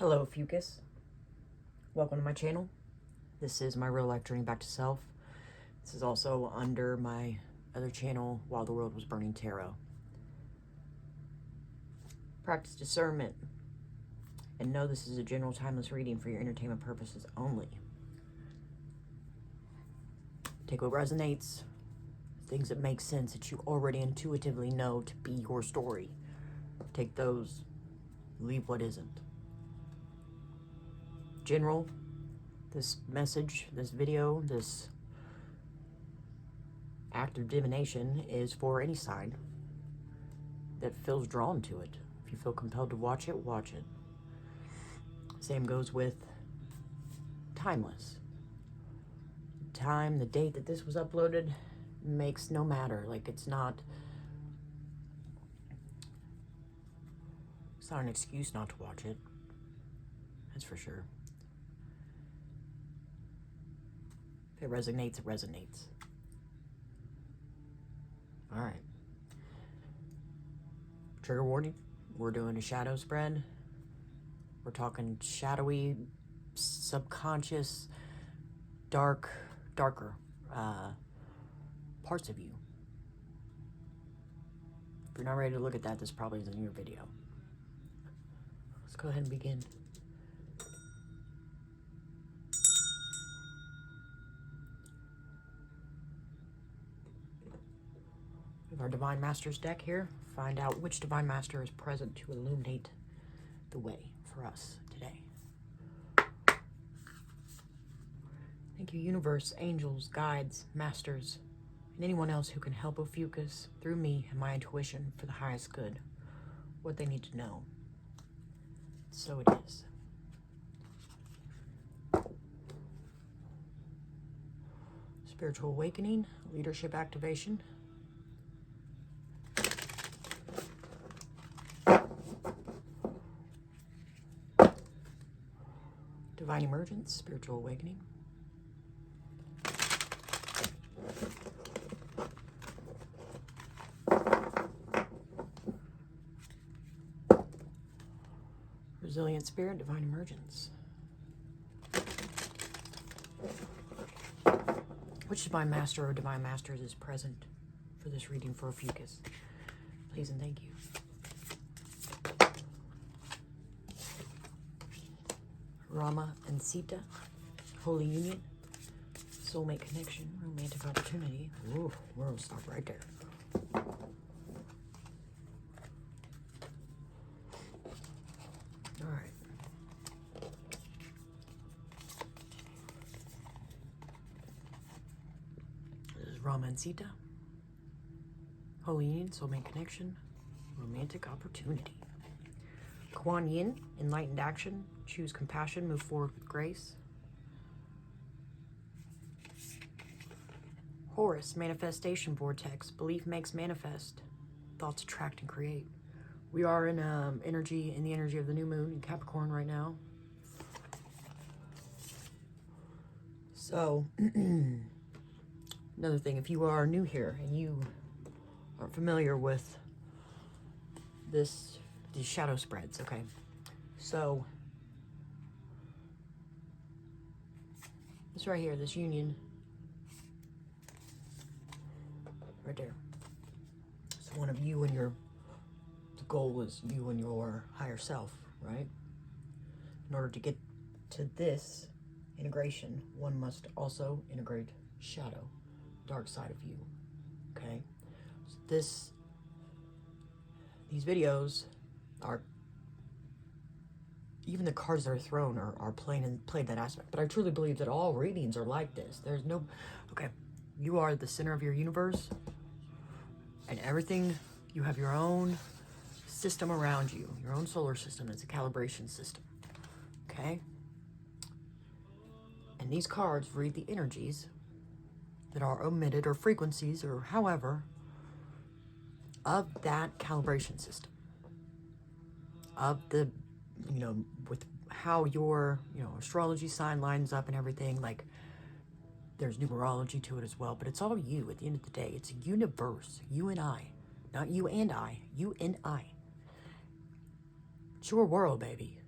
Hello, Fucus. Welcome to my channel. This is my real life journey back to self. This is also under my other channel, While the World Was Burning Tarot. Practice discernment. And know this is a general timeless reading for your entertainment purposes only. Take what resonates, things that make sense that you already intuitively know to be your story. Take those, leave what isn't. General, this message, this video, this act of divination is for any sign that feels drawn to it. If you feel compelled to watch it, watch it. Same goes with timeless. Time, the date that this was uploaded makes no matter. Like, it's not an excuse not to watch it. That's for sure. If it resonates, it resonates. All right. Trigger warning. We're doing a shadow spread. We're talking shadowy, subconscious, darker parts of you. If you're not ready to look at that, this probably isn't your video. Let's go ahead and begin. We have our Divine Masters deck here. Find out which Divine Master is present to illuminate the way for us today. Thank you, universe, angels, guides, masters, and anyone else who can help Ophiuchus through me and my intuition for the highest good. What they need to know. So it is. Spiritual awakening, leadership activation. Divine emergence, spiritual awakening. Resilient spirit, divine emergence. Which divine master or divine masters is present for this reading for Ophiuchus? Please and thank you. Rama and Sita, holy union, soulmate connection, romantic opportunity. Ooh, we're gonna stop right there. All right. This is Rama and Sita, holy union, soulmate connection, romantic opportunity. Kuan Yin, enlightened action, choose compassion, move forward with grace. Horus, manifestation vortex, belief makes manifest, thoughts attract and create. We are in the energy of the new moon in Capricorn right now. So, another thing, if you are new here and you aren't familiar with these shadow spreads, okay? So, this right here, this union, right there. So one of you and the goal is you and your higher self, right? In order to get to this integration, one must also integrate shadow, dark side of you, okay? So these videos are, even the cards that are thrown are played that aspect. But I truly believe that all readings are like this. There's no, okay, you are the center of your universe, and everything, you have your own system around you, your own solar system. It's a calibration system, okay? And these cards read the energies that are omitted, or frequencies, or however, of that calibration system. Of the, with how your, astrology sign lines up and everything. Like, there's numerology to it as well, but it's all you at the end of the day. It's a universe, you and I, not you and I, you and I. It's your world, baby.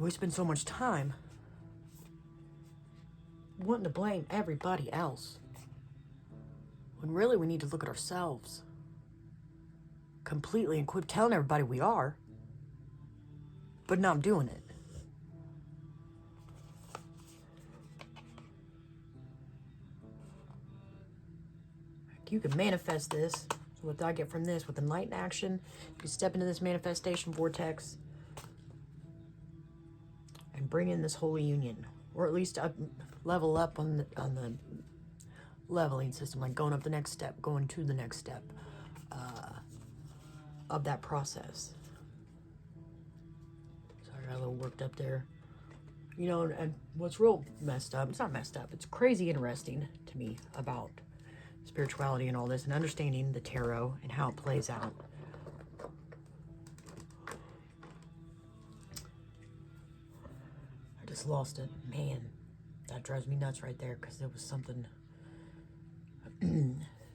We spend so much time wanting to blame everybody else, when really we need to look at ourselves completely and quit telling everybody we are, but not doing it. You can manifest this. So what I get from this with enlightened action, you step into this manifestation vortex and bring in this holy union, or at least level up on the leveling system, like going up the next step, going to the next step of that process. So I got a little worked up there. You know, and what's real messed up, it's not messed up, it's crazy interesting to me about spirituality and all this, and understanding the tarot and how it plays out. I just lost it. Man, that drives me nuts right there, because it was something.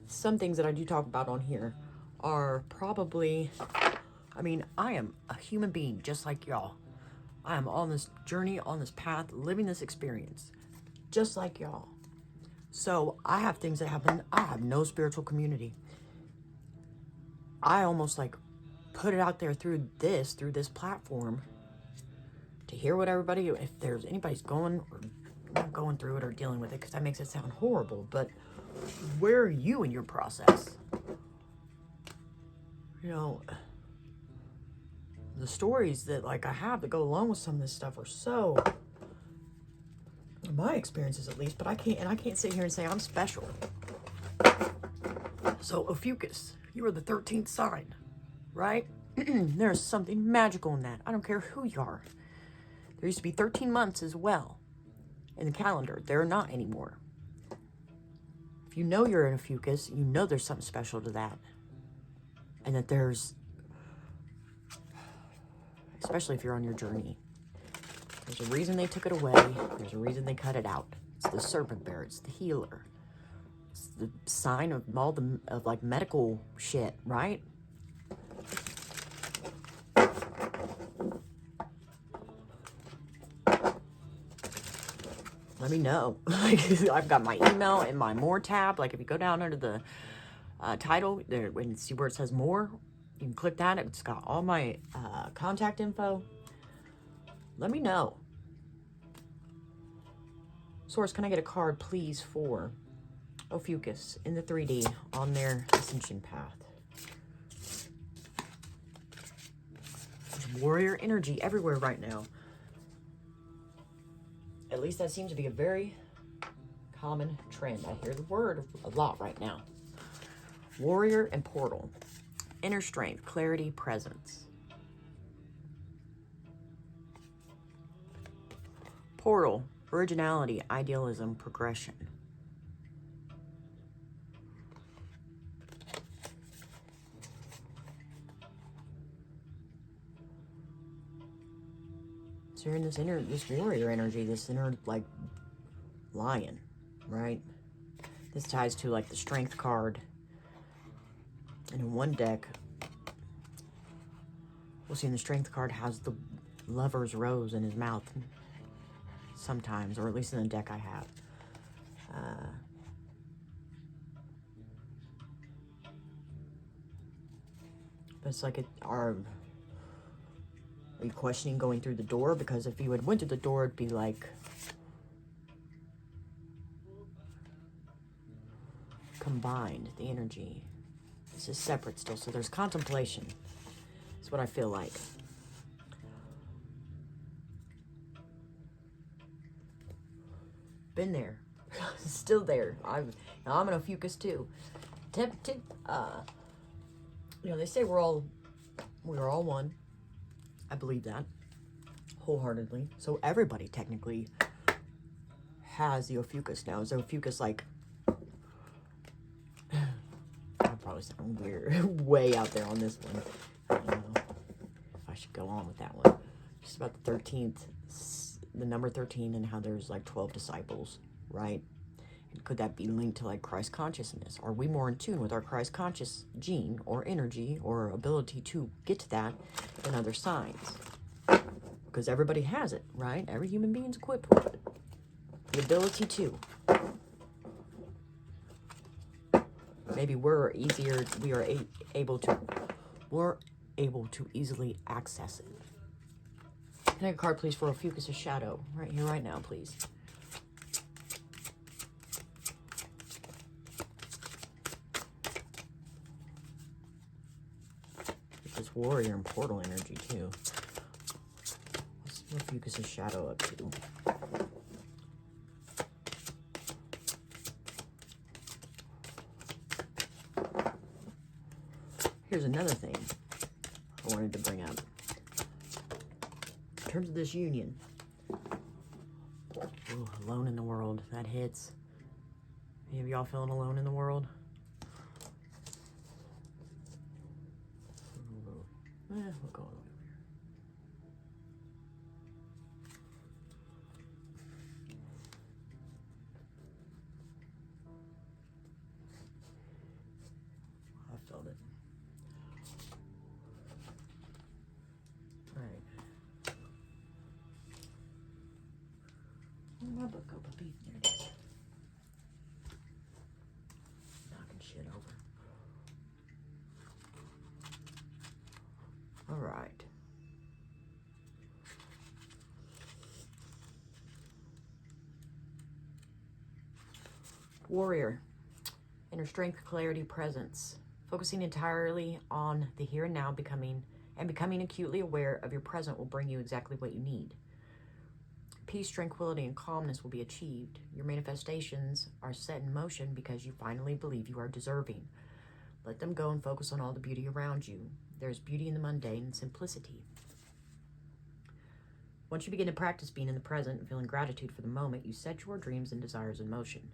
Some things that I do talk about on here are probably, I mean, I am a human being just like y'all. I am on this journey, on this path, living this experience just like y'all. So I have things that happen. I have no spiritual community. I almost like put it out there through this platform to hear what everybody, if there's anybody's going or not going through it or dealing with it, because that makes it sound horrible. But where are you in your process? You know, the stories that like I have that go along with some of this stuff are so, my experiences at least, but I can't sit here and say I'm special. So Ophiuchus, you are the 13th sign, right? There's something magical in that. I don't care who you are. There used to be 13 months as well in the calendar. There are not anymore. If you know you're an Ophiuchus, you know there's something special to that. And that there's, especially if you're on your journey, there's a reason they took it away. There's a reason they cut it out. It's the serpent bear. It's the healer. It's the sign of all the like medical shit, right? Let me know. I've got my email in my more tab. Like if you go down under the title there and see where it says more, you can click that. It's got all my contact info. Let me know. Source, can I get a card, please, for Ophiuchus in the 3D on their ascension path? There's warrior energy everywhere right now. At least that seems to be a very common trend. I hear the word a lot right now. Warrior and portal. Inner strength, clarity, presence. Portal, originality, idealism, progression. So you're in this warrior energy, this inner, like, lion, right? This ties to, like, the strength card. And in one deck, we'll see in the strength card has the lover's rose in his mouth. Sometimes, or at least in the deck I have. But it's like, are you questioning going through the door? Because if you had went through the door, it'd be like combined, the energy. This is separate still, so there's contemplation. That's what I feel like. Been there. Still there. I'm an Ophiuchus too. You know, they say we're all one. I believe that wholeheartedly. So everybody technically has the Ophiuchus now. Is Ophiuchus like, I'll probably sound weird, way out there on this one. I don't know if I should go on with that one. Just about the 13th, the number 13, and how there's like 12 disciples, right? And could that be linked to like Christ consciousness? Are we more in tune with our Christ conscious gene or energy or ability to get to that than other signs? because everybody has it, right? Every human being's equipped with it. The ability to. Maybe we're able to easily access it. Can I get a card, please, for Ophiuchus' shadow? Right here, right now, please. This warrior and portal energy, too. What's Ophiuchus' shadow up to? Here's another thing I wanted to bring up. In terms of this union. Ooh, alone in the world. That hits. Any of y'all feeling alone in the world? We'll go over here. I felt it. My book go, puppy. There it is. Knocking shit over. All right. Warrior. Inner strength, clarity, presence. Focusing entirely on the here and now, becoming acutely aware of your present will bring you exactly what you need. Peace, tranquility, and calmness will be achieved. Your manifestations are set in motion because you finally believe you are deserving. Let them go and focus on all the beauty around you. There's beauty in the mundane and simplicity. Once you begin to practice being in the present and feeling gratitude for the moment, you set your dreams and desires in motion.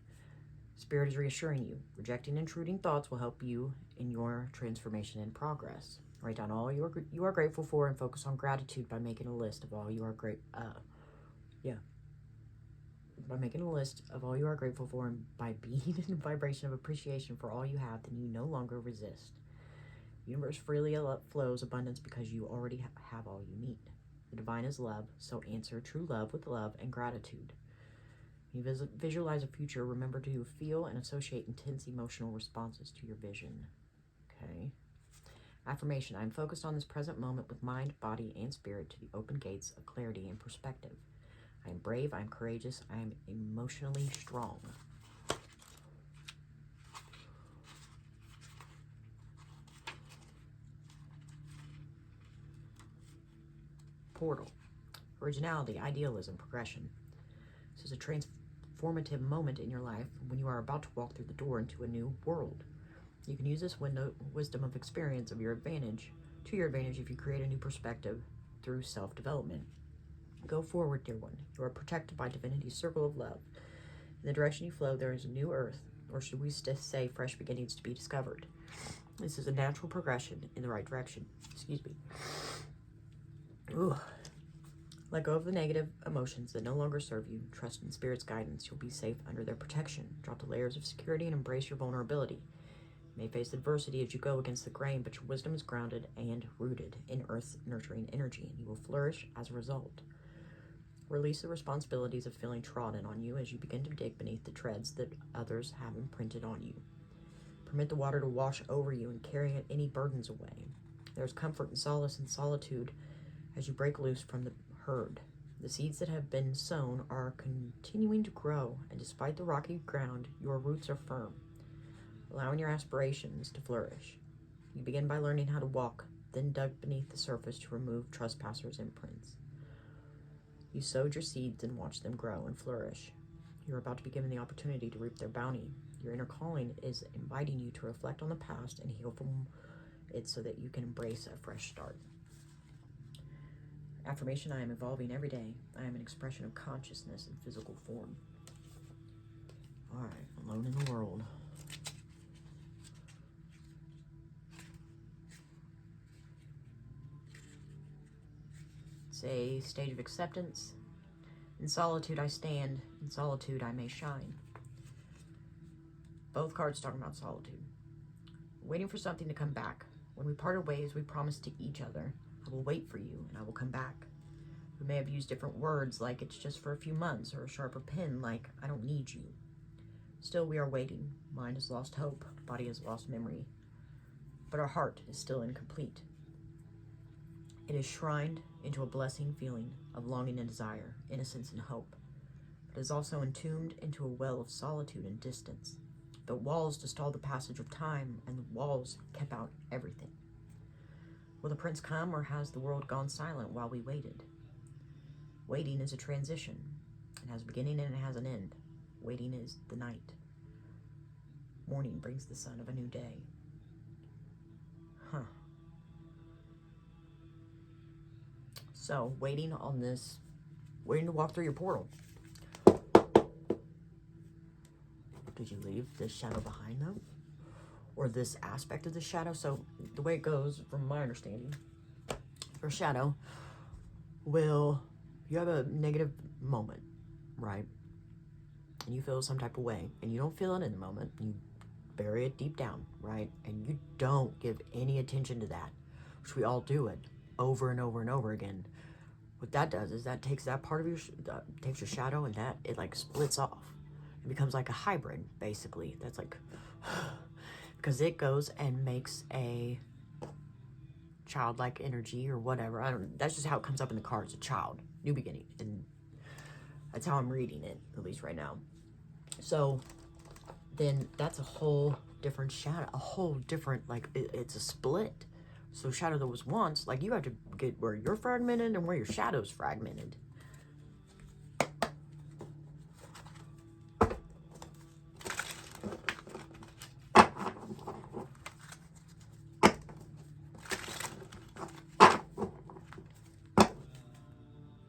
Spirit is reassuring you. Rejecting intruding thoughts will help you in your transformation and progress. Write down all you are grateful for and focus on gratitude by making a list of all you are by making a list of all you are grateful for, and by being in a vibration of appreciation for all you have, then you no longer resist. The universe freely flows abundance because you already have all you need. The divine is love, so answer true love with love and gratitude. When you visualize a future, remember to feel and associate intense emotional responses to your vision. Okay. Affirmation: I am focused on this present moment with mind, body, and spirit to the open gates of clarity and perspective. I am brave, I am courageous, I am emotionally strong. Portal. Originality, idealism, progression. This is a transformative moment in your life when you are about to walk through the door into a new world. You can use this wisdom of experience to your advantage if you create a new perspective through self-development. Go forward, dear one. You are protected by divinity's circle of love. In the direction you flow, there is a new earth, or should we say fresh beginnings to be discovered. This is a natural progression in the right direction. Excuse me. Ooh. Let go of the negative emotions that no longer serve you. Trust in Spirit's guidance. You'll be safe under their protection. Drop the layers of security and embrace your vulnerability. You may face adversity as you go against the grain, but your wisdom is grounded and rooted in Earth's nurturing energy, and you will flourish as a result. Release the responsibilities of feeling trodden on you as you begin to dig beneath the treads that others have imprinted on you. Permit the water to wash over you and carry any burdens away. There's comfort and solace in solitude as you break loose from the herd. The seeds that have been sown are continuing to grow, and despite the rocky ground, your roots are firm, allowing your aspirations to flourish. You begin by learning how to walk, then dug beneath the surface to remove trespassers' imprints. You sowed your seeds and watched them grow and flourish. You're about to be given the opportunity to reap their bounty. Your inner calling is inviting you to reflect on the past and heal from it so that you can embrace a fresh start. Affirmation: I am evolving every day. I am an expression of consciousness in physical form. All right, alone in the world. It's a stage of acceptance. In solitude I stand, in solitude I may shine. Both cards talking about solitude. Waiting for something to come back. When we parted ways, we promised to each other, I will wait for you and I will come back. We may have used different words, like it's just for a few months, or a sharper pen, like I don't need you. Still, we are waiting. Mind has lost hope. Body has lost memory. But our heart is still incomplete. It is shrined into a blessing feeling of longing and desire, innocence and hope. But is also entombed into a well of solitude and distance. Built walls to stall the passage of time, and the walls kept out everything. Will the prince come, or has the world gone silent while we waited? Waiting is a transition. It has a beginning and it has an end. Waiting is the night. Morning brings the sun of a new day. So, waiting on this, waiting to walk through your portal. Did you leave this shadow behind them? Or this aspect of the shadow? So, the way it goes, from my understanding, your shadow will, you have a negative moment, right? And you feel some type of way, and you don't feel it in the moment. You bury it deep down, right? And you don't give any attention to that, which we all do it over and over and over again. What that does is that takes that part of your, takes your shadow, and that, it like splits off. It becomes like a hybrid, basically. That's like, because it goes and makes a childlike energy or whatever. I don't, that's just how it comes up in the cards, a child, new beginning. And that's how I'm reading it, at least right now. So then that's a whole different shadow, a whole different, like, it's a split. So shadow that was once, like, you have to get where you're fragmented and where your shadow's fragmented.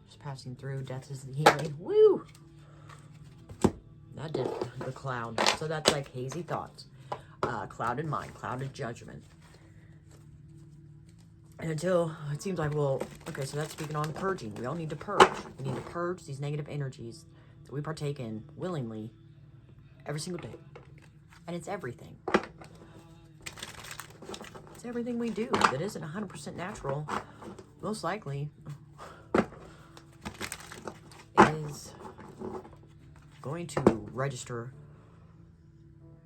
Just passing through, death is the healing. Woo! That did the cloud. So that's like hazy thoughts, clouded mind, clouded judgment. And until it seems like, well, okay, so that's speaking on purging. We all need to purge. We need to purge these negative energies that we partake in willingly every single day. And it's everything. It's everything we do that isn't 100% natural. Most likely is going to register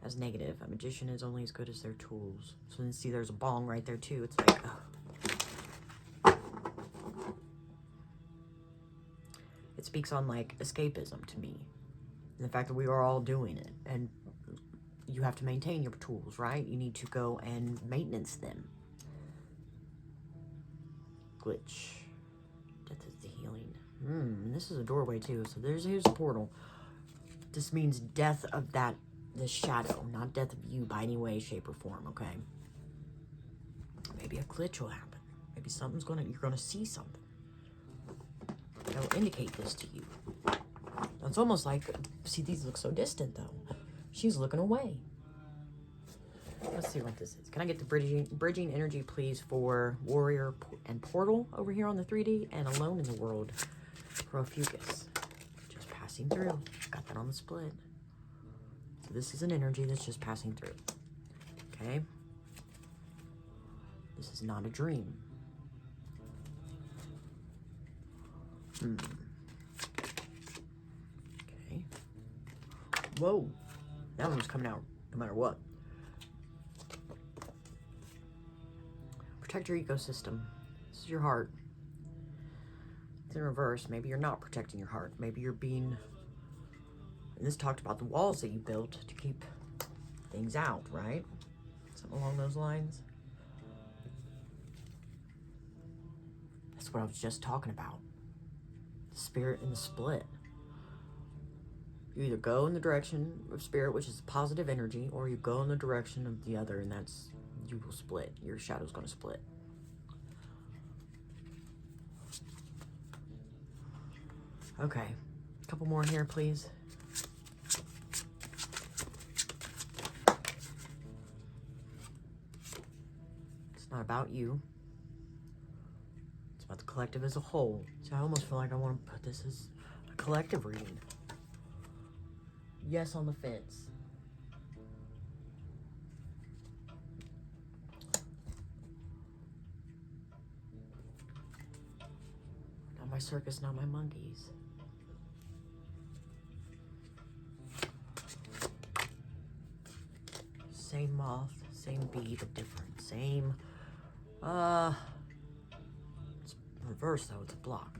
as negative. A magician is only as good as their tools. So then see there's a bong right there too. It's like, it speaks on like escapism to me. And the fact that we are all doing it. And you have to maintain your tools, right? You need to go and maintenance them. Glitch. Death is the healing. And this is a doorway too. So here's a portal. This means death of this shadow, not death of you by any way, shape, or form, okay? Maybe a glitch will happen. Maybe you're gonna see something that will indicate this to you. It's almost like, see, these look so distant though. She's looking away. Let's see what this is. Can I get the bridging energy, please, for warrior and portal over here on the 3D, and alone in the world for Ophiuchus. Just passing through. Got that on the split. So this is an energy that's just passing through. Okay? This is not a dream. Okay. Whoa. That one was coming out no matter what. Protect your ecosystem. This is your heart. It's in reverse. Maybe you're not protecting your heart. Maybe you're being... And this talked about the walls that you built to keep things out, right? Something along those lines. That's what I was just talking about. The spirit and the split. You either go in the direction of spirit, which is positive energy, or you go in the direction of the other, and that's, you will split. Your shadow's going to split. Okay. A couple more here, please. It's not about you. It's about the collective as a whole. So I almost feel like I want to put this as a collective reading. Yes on the fence. my circus, not my monkeys. Same moth, same bee, but different. Same, it's reverse though, it's a block.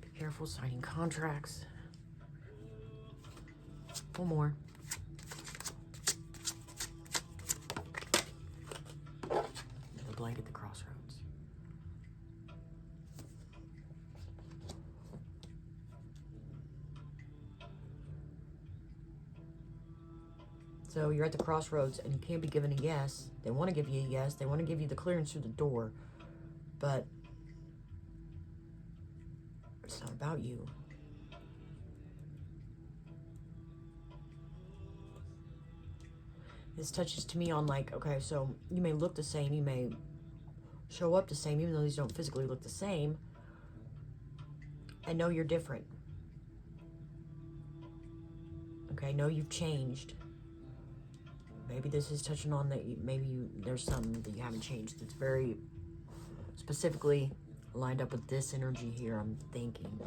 Be careful signing contracts. One more. The blade at the crossroads. So you're at the crossroads and you can't be given a yes. They want to give you a yes. They want to give you the clearance through the door. But it's not about you. This touches to me on like, okay, so you may look the same. You may show up the same, even though these don't physically look the same. I know you're different. Okay, I know you've changed. Maybe this is touching on that. There's something that you haven't changed. It's very specifically lined up with this energy here, I'm thinking.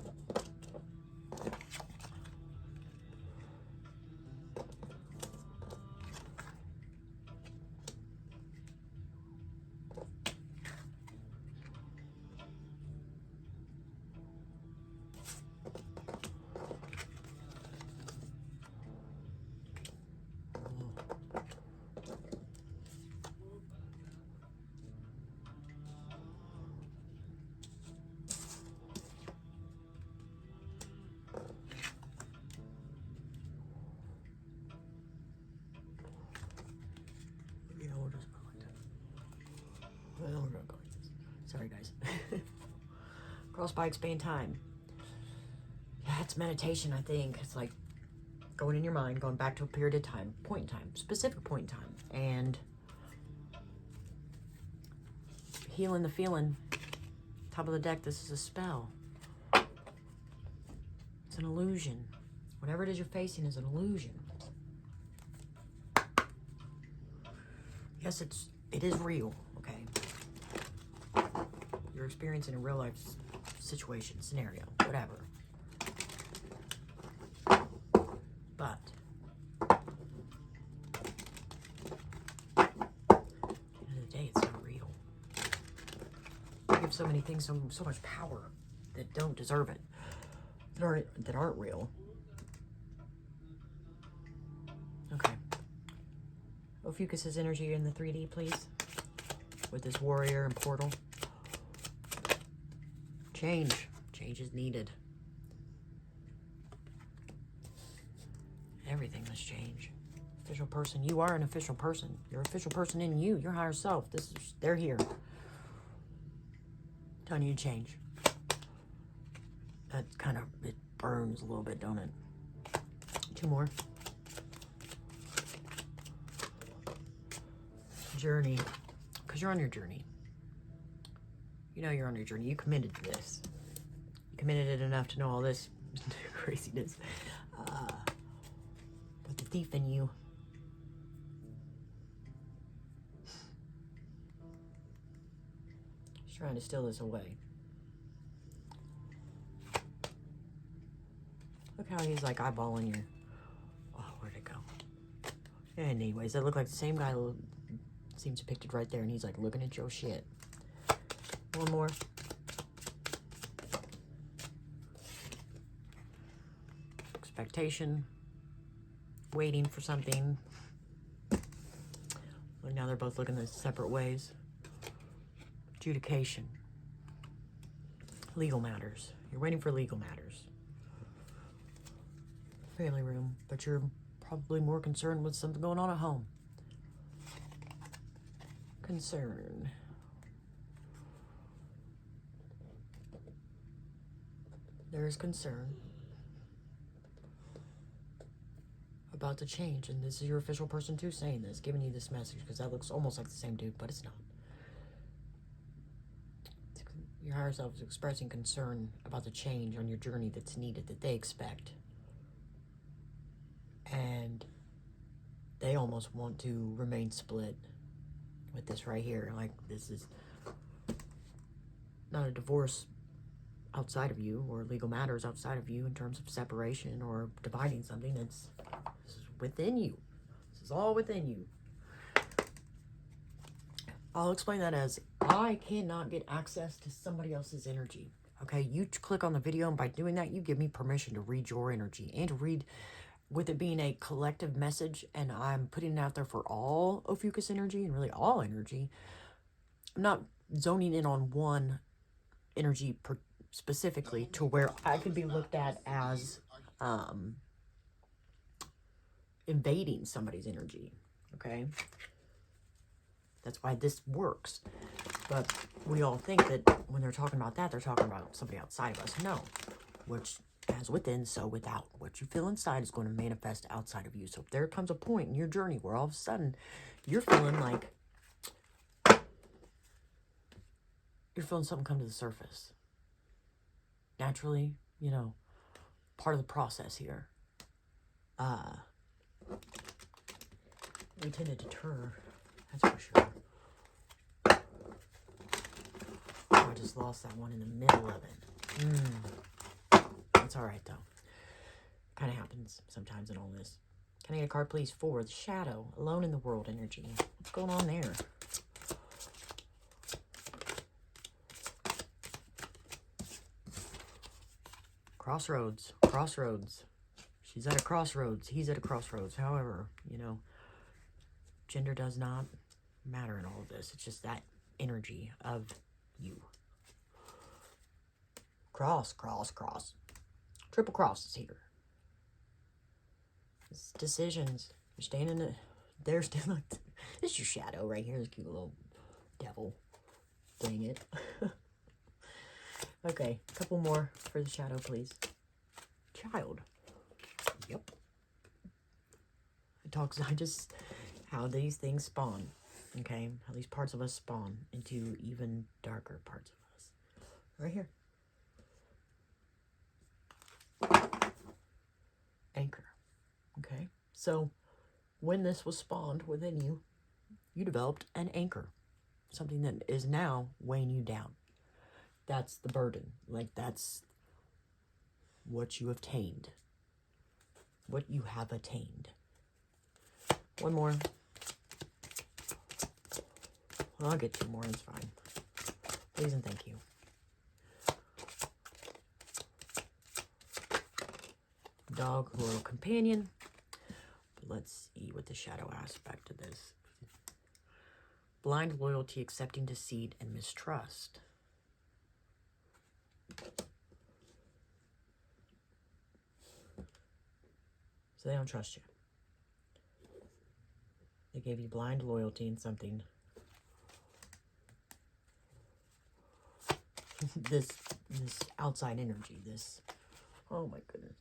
Well, we're gonna go like this. Sorry, guys. Cross by expand time. Yeah, it's meditation, I think. It's like going in your mind, going back to a period of time, point in time, specific point in time, and healing the feeling. Top of the deck, this is a spell. It's an illusion. Whatever it is you're facing is an illusion. Yes, it is real, okay? You're experiencing a real life situation, scenario, whatever. But at the end of the day, it's not real. You give so many things so much power that don't deserve it, that aren't real. Okay. Ophiuchus's energy in the 3D, please. With this warrior and portal. Change. Change is needed. Everything must change. Official person. You are an official person. You're an official person in you. Your higher self. They're here. Telling you to change. That kind of, it burns a little bit, don't it? Two more. Journey. Because you're on your journey. You know you're on your journey. You committed to this. You committed it enough to know all this craziness. But the thief in you. He's trying to steal this away. Look how he's like eyeballing your... Oh, where'd it go? Anyways, that looked like the same guy seems depicted right there, and he's like looking at your shit. One more. Expectation. Waiting for something. Look, now they're both looking in separate ways. Adjudication. Legal matters. You're waiting for legal matters. Family room, but you're probably more concerned with something going on at home. Concern. There is concern about the change, and this is your official person too saying this, giving you this message, because that looks almost like the same dude, but it's not. Your higher self is expressing concern about the change on your journey that's needed, that they expect. And they almost almost want to remain split with this right here. Like, this is not a divorce outside of you or legal matters outside of you in terms of separation or dividing something. This is within you. This is all within you. I'll explain that as I cannot get access to somebody else's energy. Okay, you click on the video, and by doing that, you give me permission to read your energy and to read, with it being a collective message, and I'm putting it out there for all Ophiuchus energy and really all energy. I'm not zoning in on one energy specifically to where I could be looked at as invading somebody's energy. Okay, that's why this works. But we all think that when they're talking about that, they're talking about somebody outside of us. No, which as within, so without. What you feel inside is going to manifest outside of you. So if there comes a point in your journey where all of a sudden you're feeling like you're feeling something come to the surface, naturally, you know, part of the process here, we tend to deter, that's for sure. Oh, I just lost that one in the middle of it. That's all right, though. Kind of happens sometimes in all this. Can I get a card, please, for the shadow, alone in the world energy? What's going on there? Crossroads. Crossroads. She's at a crossroads. He's at a crossroads. However, you know, gender does not matter in all of this. It's just that energy of you. Cross, cross, cross. Triple cross is here. It's decisions. You're staying in it. They're still like, this is your shadow right here. This cute little devil. Dang it. Okay, a couple more for the shadow, please. Child. Yep. It talks, how these things spawn. Okay, how these parts of us spawn into even darker parts of us. Right here. Anchor. Okay, so when this was spawned within you, you developed an anchor. Something that is now weighing you down. That's the burden. Like, that's what you obtained. What you have attained. One more. Well, I'll get two more. It's fine. Please and thank you. Dog, loyal companion. Let's see what the shadow aspect of this. Blind loyalty, accepting deceit, and mistrust. So they don't trust you. They gave you blind loyalty in something. this outside energy, this, oh my goodness.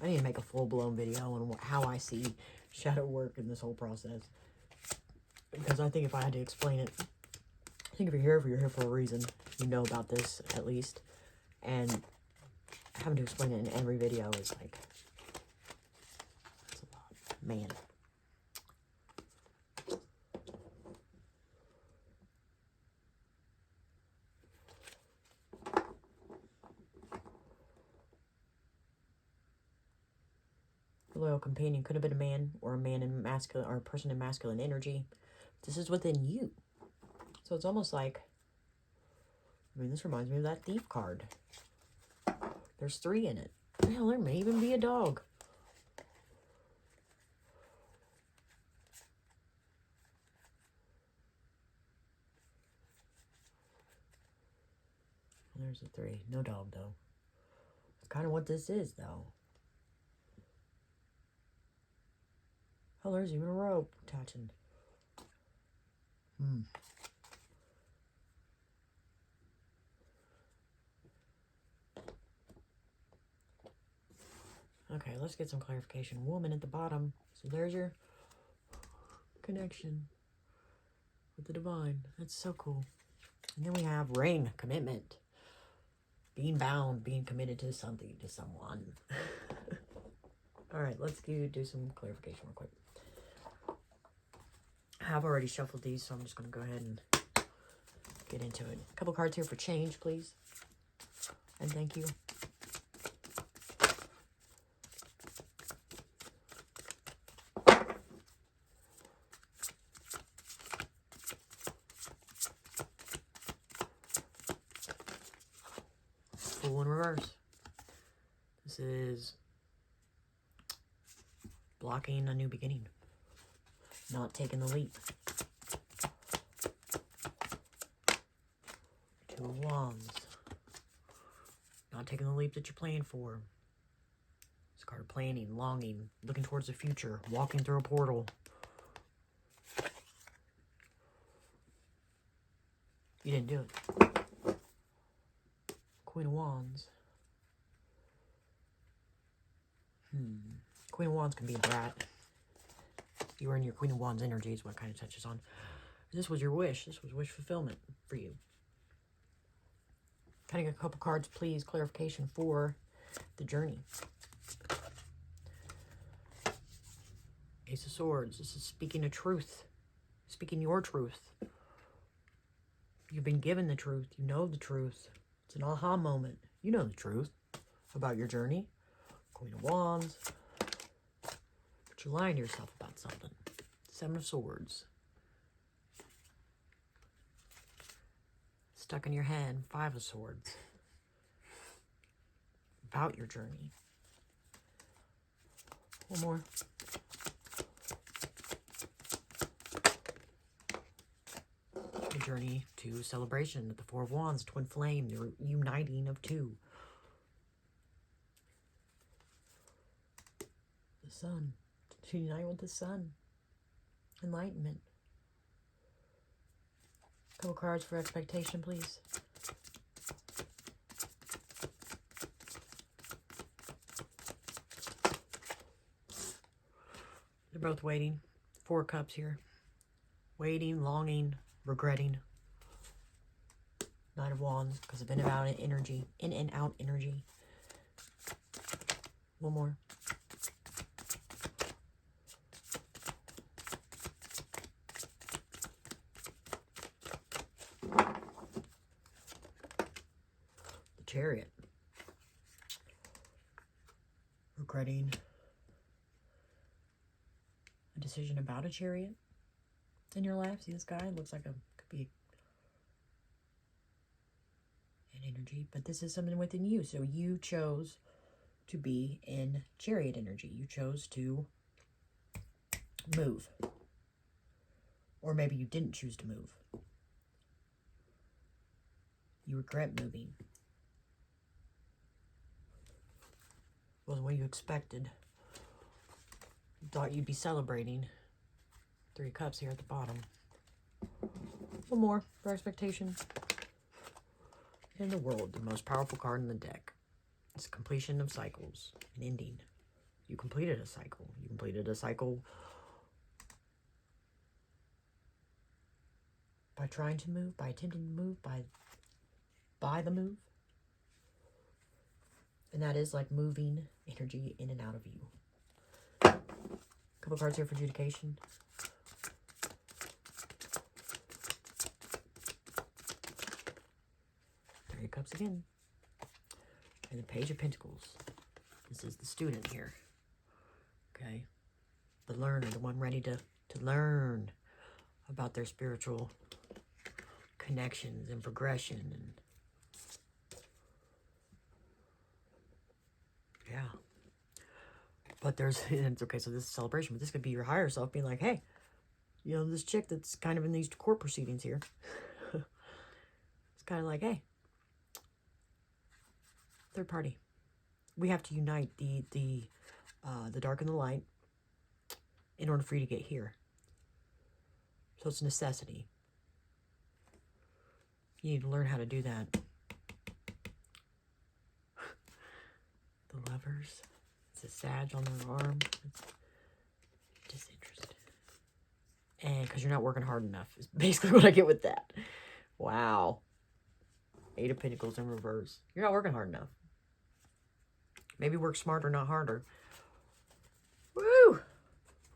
I need to make a full-blown video on how I see shadow work in this whole process. Because I think if I had to explain it, I think if you're here for a reason. You know about this, at least. And having to explain it in every video is like, that's a lot. Man. Loyal companion could have been a man, or a man in masculine, or a person in masculine energy. This is within you. So it's almost like, I mean, this reminds me of that thief card. There's 3 in it. Hell, there may even be a dog. There's a 3. No dog, though. It's kind of what this is, though. Oh, there's even a rope attaching. Okay, let's get some clarification. Woman at the bottom. So there's your connection with the divine. That's so cool. And then we have ring, commitment. Being bound, being committed to something, to someone. All right, let's do some clarification real quick. I've already shuffled these, so I'm just going to go ahead and get into it. A couple cards here for change, please. And thank you. Fool in reverse. This is blocking a new beginning. Not taking the leap. Two of Wands. Not taking the leap that you're planning for. This card of planning, longing, looking towards the future, walking through a portal. You didn't do it. Queen of Wands. Queen of Wands can be a brat. You were in your Queen of Wands energy is what kind of touches on. This was your wish. This was wish fulfillment for you. Cutting a couple cards, please. Clarification for the journey. Ace of Swords. This is speaking a truth. Speaking your truth. You've been given the truth. You know the truth. It's an aha moment. You know the truth about your journey. Queen of Wands. But you're lying to yourself about something. Seven of Swords. Stuck in your head. Five of Swords. About your journey. One more. The journey to celebration at the Four of Wands. Twin flame. The uniting of two. The sun. To unite with the sun. Enlightenment. Couple cards for expectation, please. They're both waiting. Four cups here. Waiting, longing, regretting. Nine of Wands because of in and out energy. In and out energy. One more. Chariot. Regretting a decision about a chariot in your life. See this guy? Looks like could be an energy, but this is something within you. So you chose to be in chariot energy. You chose to move. Or maybe you didn't choose to move. You regret moving. Wasn't what you expected. You thought you'd be celebrating. Three of Cups here at the bottom. One more for expectation. In the World, the most powerful card in the deck. It's completion of cycles, an ending. You completed a cycle. You completed a cycle by trying to move, by attempting to move, by the move. And that is like moving energy in and out of you. Couple cards here for adjudication. Three of Cups again. And the Page of Pentacles. This is the student here. Okay. The learner, the one ready to learn about their spiritual connections and progression and yeah. But there's, it's okay, so this is celebration, but this could be your higher self being like, hey, you know, this chick that's kind of in these court proceedings here. It's kind of like, hey, third party. We have to unite the dark and the light in order for you to get here. So it's a necessity. You need to learn how to do that. The Lovers. It's a Sag on their arm. It's disinterested. And because you're not working hard enough is basically what I get with that. Wow. Eight of Pentacles in reverse. You're not working hard enough. Maybe work smarter, not harder. Woo!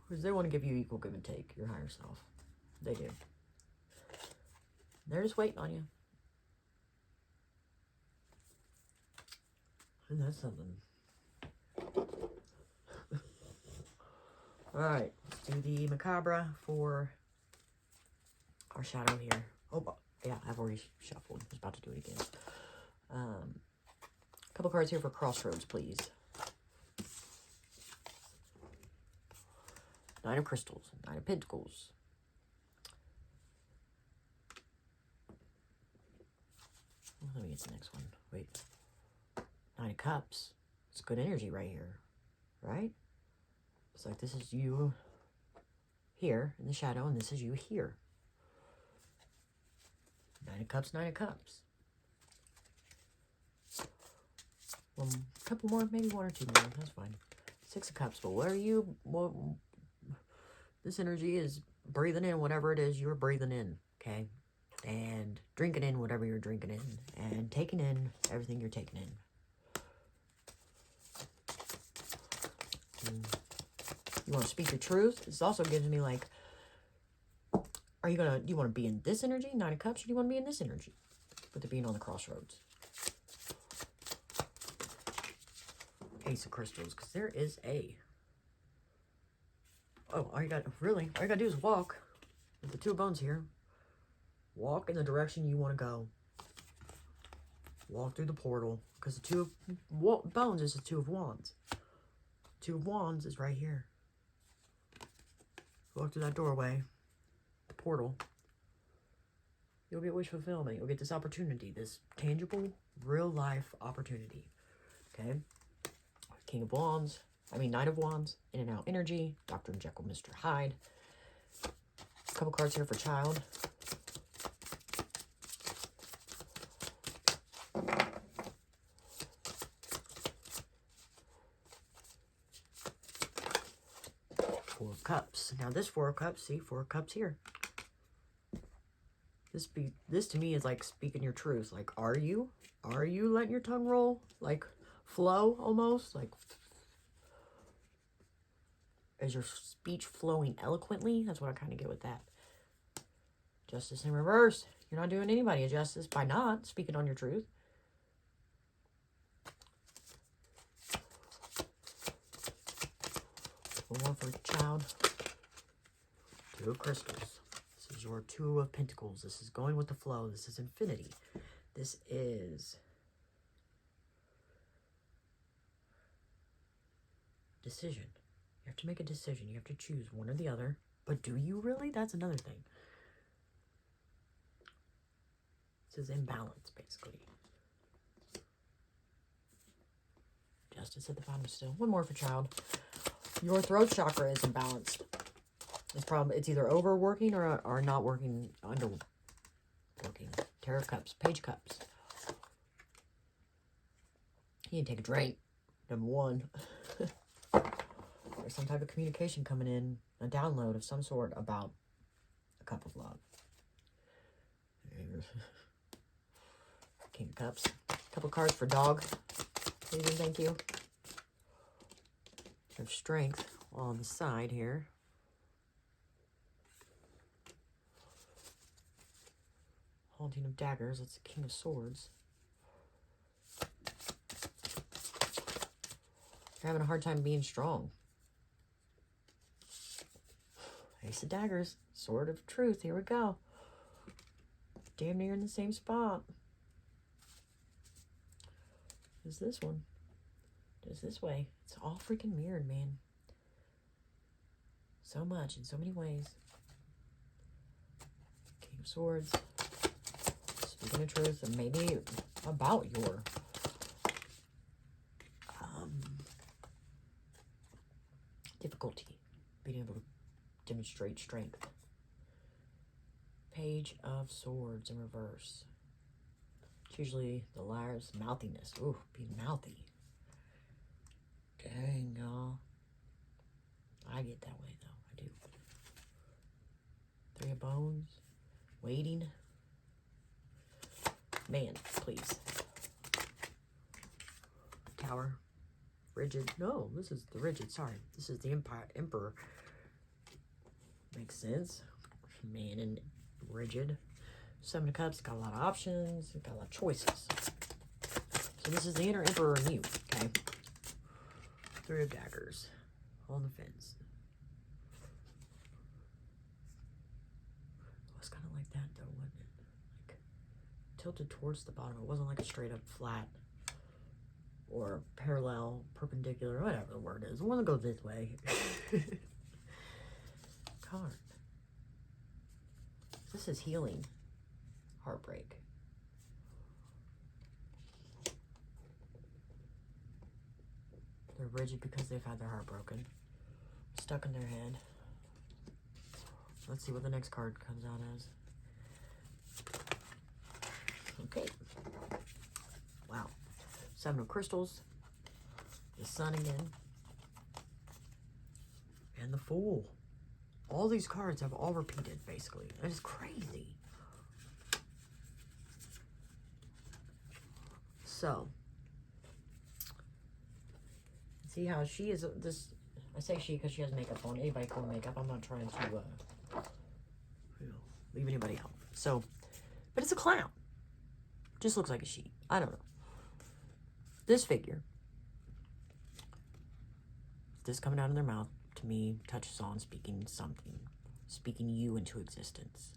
Because they want to give you equal give and take, your higher self. They do. They're just waiting on you. And that's something. Alright, let's do the macabre for our shadow here. Oh, yeah, I've already shuffled. I was about to do it again. A couple cards here for crossroads, please. Nine of Crystals, Nine of Pentacles. Let me get the next one. Wait. Nine of Cups. It's good energy right here. Right? It's like this is you here in the shadow, and this is you here. Nine of Cups, Nine of Cups. Well, a couple more, maybe one or two more. That's fine. Six of Cups. But what are you... What, this energy is breathing in whatever it is you're breathing in, okay? And drinking in whatever you're drinking in. And taking in everything you're taking in. You want to speak your truth? This also gives me like, do you want to be in this energy, Nine of Cups, or do you want to be in this energy? With it being on the crossroads. Ace of Crystals, because there is a... Oh, all you got to do is walk with the Two of Bones here. Walk in the direction you want to go. Walk through the portal, because the Two of Bones is the Two of Wands. Two of Wands is right here. Walk through that doorway, the portal. You'll get wish fulfillment. You'll get this opportunity, this tangible, real life opportunity. Okay? King of Wands. Nine of Wands. In and out energy. Dr. Jekyll, Mr. Hyde. A couple cards here for child. Four of Cups. Now this Four of Cups, see, Four of Cups here. This to me is like speaking your truth. Like, are you letting your tongue roll? Like, flow almost? Like, is your speech flowing eloquently? That's what I kind of get with that. Justice in reverse. You're not doing anybody a justice by not speaking on your truth. One for child. Two of Crystals. This is your Two of Pentacles. This is going with the flow. This is infinity. This is decision. You have to make a decision. You have to choose one or the other. But do you really? That's another thing. This is imbalance, basically. Justice at the bottom still. One more for child. Your throat chakra is imbalanced. It's either overworking or not working, underworking. Tarot of Cups, Page of Cups. You need to take a drink. Number one. There's some type of communication coming in, a download of some sort about a cup of love. King of Cups. A couple cards for dog. Please and thank you. Have strength on the side here. Haunting of Daggers. That's the King of Swords. You're having a hard time being strong. Ace of Daggers. Sword of Truth. Here we go. Damn near in the same spot as this one. Just this way. It's all freaking mirrored, man. So much in so many ways. King of Swords. Speaking the truth, and maybe about your difficulty being able to demonstrate strength. Page of Swords in reverse. It's usually the liar's mouthiness. Ooh, being mouthy. Dang, y'all. I get that way, though. I do. Three of Bones. Waiting. Man, please. Tower. Rigid. No, this is the Rigid. Sorry. This is the Emperor. Makes sense. Man and rigid. Seven of Cups, got a lot of options, got a lot of choices. So this is the inner emperor in you, okay? Three of Daggers on the fence. It was kind of like that though, wasn't it? Like tilted towards the bottom. It wasn't like a straight up flat or parallel, perpendicular, whatever the word is. The one that goes this way. Card. This is healing. Heartbreak. They're rigid because they've had their heart broken. Stuck in their head. Let's see what the next card comes out as. Okay. Wow. Seven of Crystals. The Sun again. And the Fool. All these cards have all repeated, basically. That is crazy. So, see how she is this. I say she because she has makeup on. Anybody can wear makeup. I'm not trying to leave anybody out. So, but it's a clown. Just looks like a she. I don't know. This figure, this coming out of their mouth, to me, touches on speaking something. Speaking you into existence.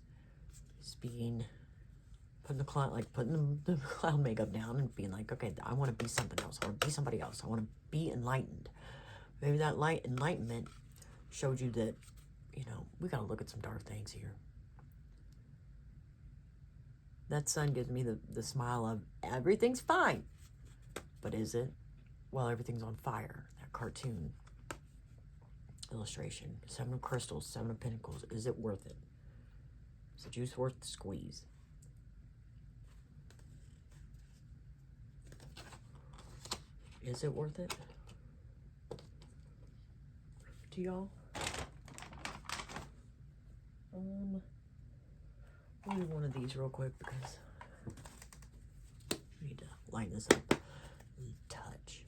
Speaking, putting the clown, like putting the clown makeup down and being like, okay, I want to be something else. I want to be somebody else. I want to be enlightened. Maybe that enlightenment showed you that, you know, we got to look at some dark things here. That sun gives me the smile of everything's fine. But is it? Well, everything's on fire. That cartoon illustration. Seven of Crystals, Seven of Pentacles. Is it worth it? Is the juice worth the squeeze? Is it worth it? To y'all? I'll do one of these real quick because I need to line this up a touch.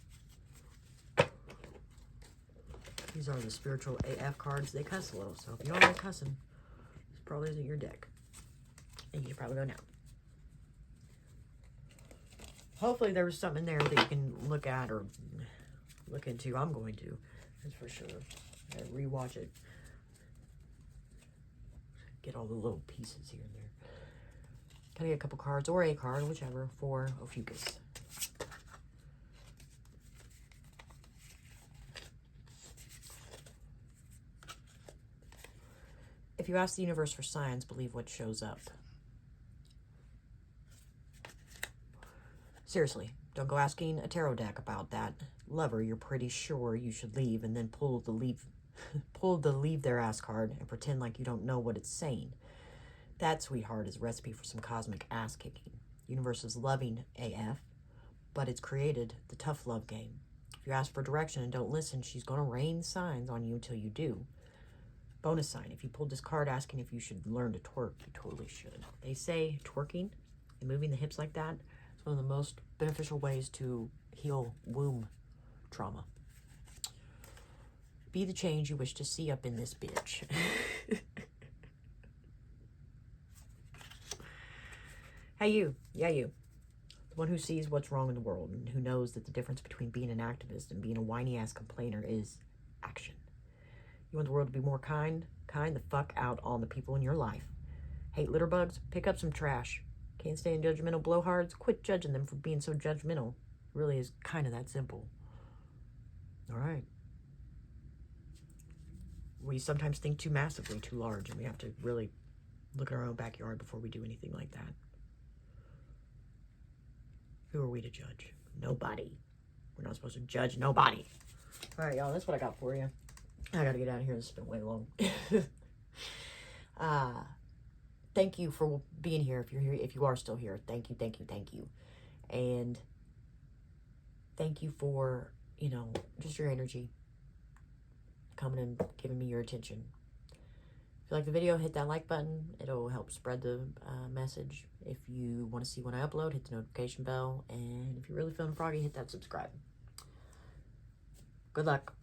These are the spiritual AF cards. They cuss a little, so if you don't like cussing, this probably isn't your deck. And you should probably go now. Hopefully there was something in there that you can look at or look into. I'm going to. That's for sure. I gotta rewatch it. Get all the little pieces here and there. Can I get a couple cards or a card, whichever, for Ophiuchus? If you ask the universe for signs, believe what shows up. Seriously, don't go asking a tarot deck about that lover you're pretty sure you should leave and then pull the leave their ass card and pretend like you don't know what it's saying. That, sweetheart, is a recipe for some cosmic ass kicking. Universe is loving AF, but it's created the tough love game. If you ask for direction and don't listen, she's going to rain signs on you until you do. Bonus sign, if you pulled this card asking if you should learn to twerk, you totally should. They say twerking and moving the hips like that is one of the most beneficial ways to heal womb trauma. Be the change you wish to see up in this bitch. Hey, you. Yeah, you. The one who sees what's wrong in the world and who knows that the difference between being an activist and being a whiny-ass complainer is action. You want the world to be more kind? Kind the fuck out on the people in your life. Hate litter bugs? Pick up some trash. Can't stand judgmental blowhards? Quit judging them for being so judgmental. It really is kind of that simple. All right. We sometimes think too massively, too large, and we have to really look at our own backyard before we do anything like that. Who are we to judge? Nobody. We're not supposed to judge nobody. All right, y'all, that's what I got for you. I gotta get out of here. This has been way long. Thank you for being here. If you're here, if you are still here, thank you, thank you, thank you. And thank you for, you know, just your energy. Coming and giving me your attention. If you like the video, hit that like button. It'll help spread the message. If you want to see when I upload, hit the notification bell. And if you're really feeling froggy, hit that subscribe. Good luck.